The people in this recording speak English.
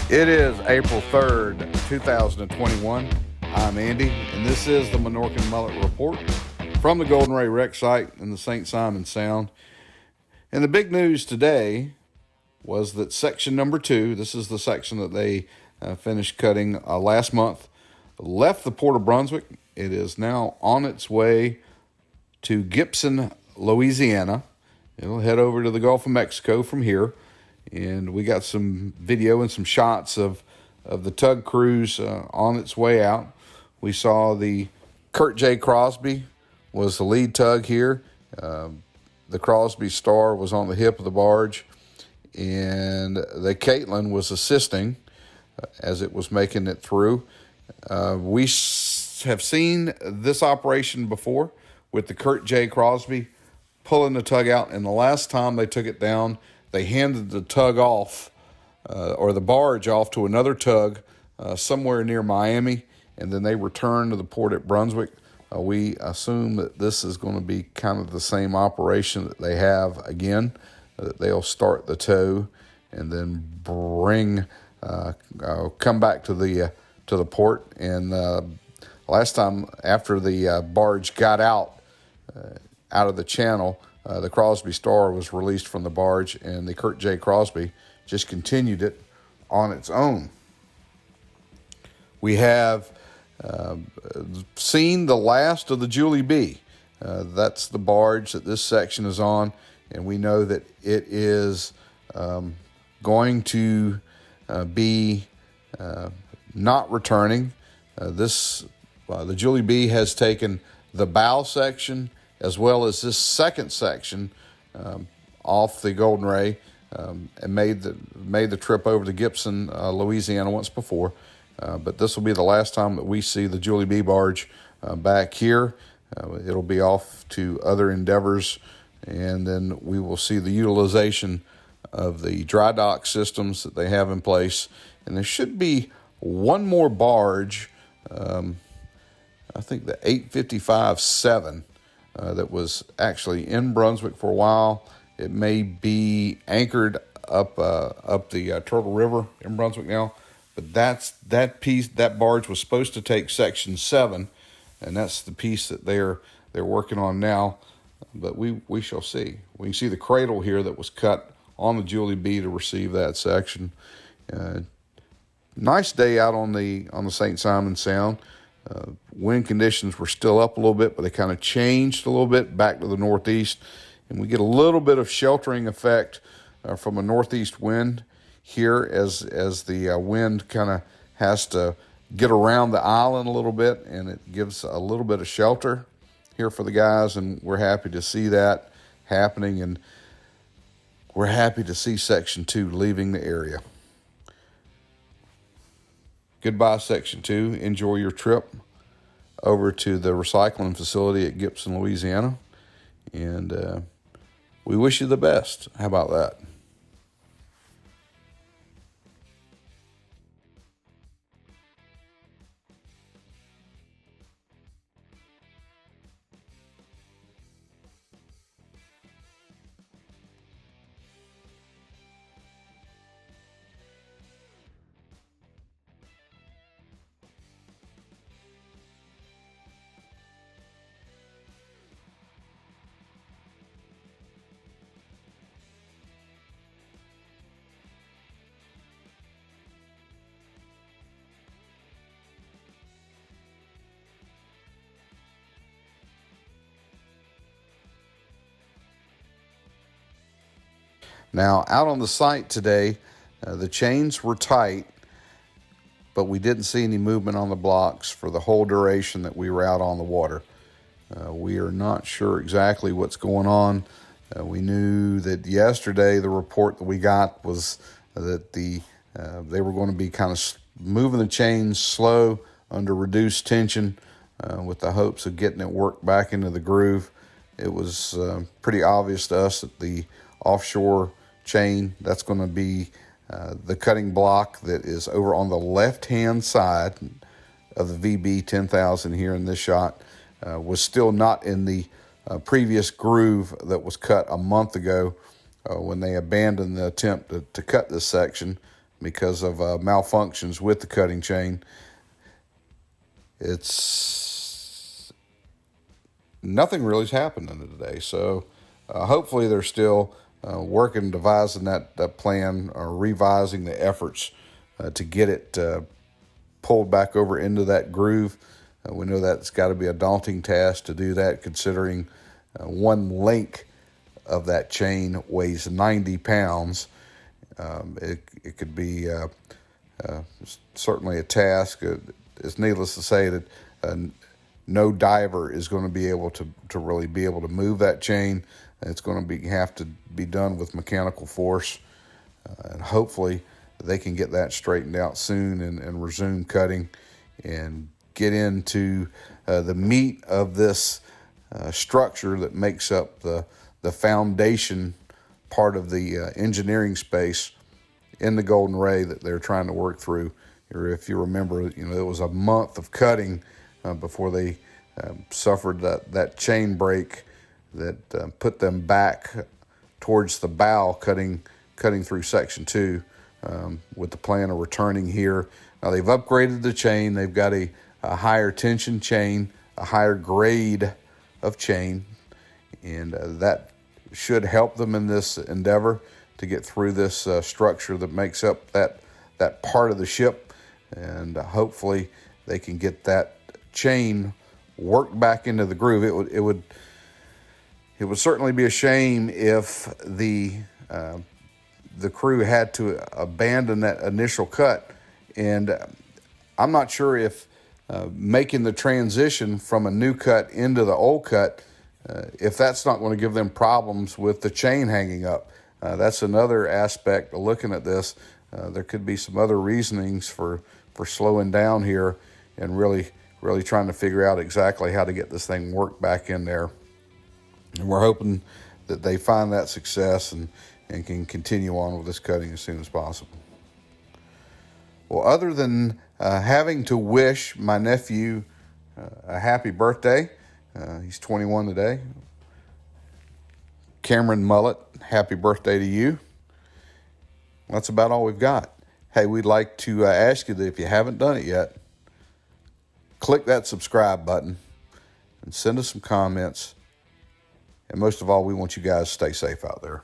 It is April 3rd, 2021. I'm Andy, and this is the Minorcan Mullet Report from the Golden Ray Rec site in the St. Simons Sound. And the big news today was that section number 2, this is the section that they finished cutting last month, left the port of Brunswick. It is now on its way to Gibson, Louisiana. It'll head over to the Gulf of Mexico from here. And we got some video and some shots of the tug cruise on its way out. We saw the Kurt J. Crosby was the lead tug here. The Crosby Star was on the hip of the barge, and the Caitlin was assisting as it was making it through. We have seen this operation before with the Kurt J. Crosby pulling the tug out, and the last time they took it down, they handed the tug off, or the barge off to another tug somewhere near Miami, and then they returned to the port at Brunswick. We assume that this is going to be kind of the same operation that they have again, that they'll start the tow and then come back to the port. And last time after the barge got out of the channel, the Crosby Star was released from the barge, and the Kurt J. Crosby just continued it on its own. We have seen the last of the Julie B. That's the barge that this section is on, and we know that it is going to be not returning. The Julie B. has taken the bow section as well as this second section off the Golden Ray, and made the trip over to Gibson, Louisiana once before. But this will be the last time that we see the Julie B. barge back here. It'll be off to other endeavors, and then we will see the utilization of the dry dock systems that they have in place. And there should be one more barge, I think the 855-7, that was actually in Brunswick for a while. It may be anchored up the Turtle River in Brunswick now, but that barge was supposed to take section 7, and that's the piece that they're working on now. But we shall see. We can see the cradle here that was cut on the Julie B. to receive that section. Nice day out on the St. Simons Sound. Wind conditions were still up a little bit, but they kind of changed a little bit back to the northeast, and we get a little bit of sheltering effect from a northeast wind here as the wind kind of has to get around the island a little bit, and it gives a little bit of shelter here for the guys, and we're happy to see that happening, and we're happy to see Section 2 leaving the area. Goodbye, Section 2. Enjoy your trip over to the recycling facility at Gibson, Louisiana. And we wish you the best. How about that? Now, out on the site today, the chains were tight, but we didn't see any movement on the blocks for the whole duration that we were out on the water. We are not sure exactly what's going on. We knew that yesterday the report that we got was that they were going to be kind of moving the chains slow under reduced tension with the hopes of getting it worked back into the groove. It was pretty obvious to us that the offshore chain, that's going to be the cutting block that is over on the left-hand side of the VB 10,000 here in this shot, was still not in the previous groove that was cut a month ago when they abandoned the attempt to cut this section. because of malfunctions with the cutting chain. Nothing really's happening today. So hopefully they're still working, devising that plan, or revising the efforts to get it pulled back over into that groove. We know that's got to be a daunting task to do that, considering one link of that chain weighs 90 pounds. It could be certainly a task. It's needless to say that no diver is going to be able to really be able to move that chain. It's going to have to be done with mechanical force, and hopefully they can get that straightened out soon and resume cutting and get into the meat of this structure that makes up the foundation part of the engineering space in the Golden Ray that they're trying to work through. Or if you remember, it was a month of cutting before they suffered that chain break that put them back towards the bow, cutting through section 2, with the plan of returning here. Now they've upgraded the chain. They've got a higher tension chain, a higher grade of chain, and that should help them in this endeavor to get through this structure that makes up that part of the ship, and hopefully they can get that chain worked back into the groove. It would certainly be a shame if the crew had to abandon that initial cut, and I'm not sure if making the transition from a new cut into the old cut, if that's not going to give them problems with the chain hanging up. That's another aspect of looking at this. There could be some other reasonings for slowing down here and really trying to figure out exactly how to get this thing worked back in there. And we're hoping that they find that success and can continue on with this cutting as soon as possible. Well, other than having to wish my nephew a happy birthday, he's 21 today. Cameron Mullet, happy birthday to you. That's about all we've got. Hey, we'd like to ask you that if you haven't done it yet, click that subscribe button and send us some comments. And most of all, we want you guys to stay safe out there.